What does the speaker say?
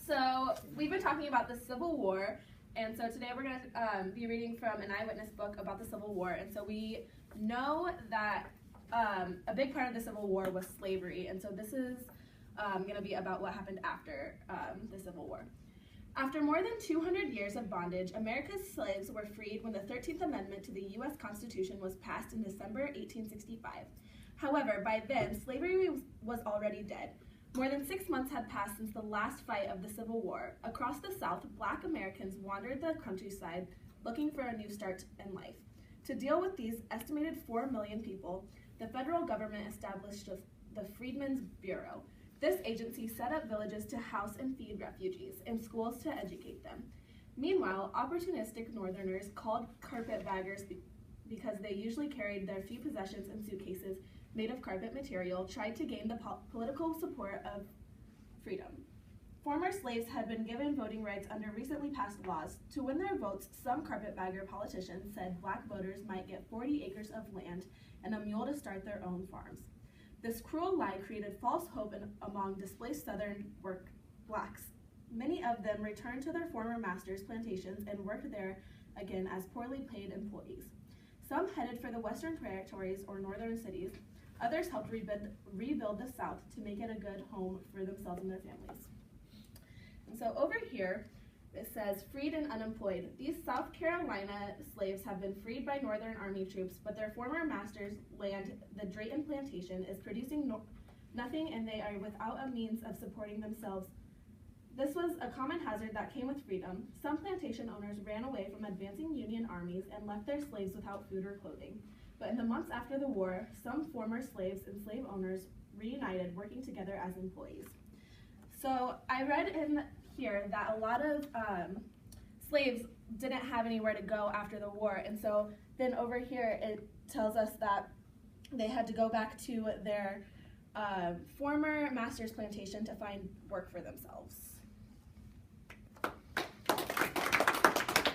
So we've been talking about the Civil War, and so today we're going to be reading from an eyewitness book about the Civil War. And so we know that a big part of the Civil War was slavery, and so this is going to be about what happened after the Civil War. After more than 200 years of bondage, America's slaves were freed when the 13th Amendment to the U.S. Constitution was passed in December 1865. However, by then, slavery was already dead. More than 6 months had passed since the last fight of the Civil War. Across the South, Black Americans wandered the countryside looking for a new start in life. To deal with these estimated 4 million people, the federal government established the Freedmen's Bureau. This agency set up villages to house and feed refugees and schools to educate them. Meanwhile, opportunistic Northerners called carpetbaggers because they usually carried their few possessions in suitcases made of carpet material, tried to gain the political support of freedom. Former slaves had been given voting rights under recently passed laws. To win their votes, some carpetbagger politicians said Black voters might get 40 acres of land and a mule to start their own farms. This cruel lie created false hope among displaced Southern Blacks. Many of them returned to their former masters' plantations and worked there again as poorly paid employees. Some headed for the Western Territories or northern cities. Others helped rebuild the South to make it a good home for themselves and their families. And so over here, it says, freed and unemployed. These South Carolina slaves have been freed by Northern Army troops, but their former master's land, the Drayton Plantation, is producing nothing, and they are without a means of supporting themselves. This was a common hazard that came with freedom. Some plantation owners ran away from advancing Union armies and left their slaves without food or clothing. But in the months after the war, some former slaves and slave owners reunited, working together as employees. So I read in here that a lot of slaves didn't have anywhere to go after the war, and so then over here it tells us that they had to go back to their former master's plantation to find work for themselves.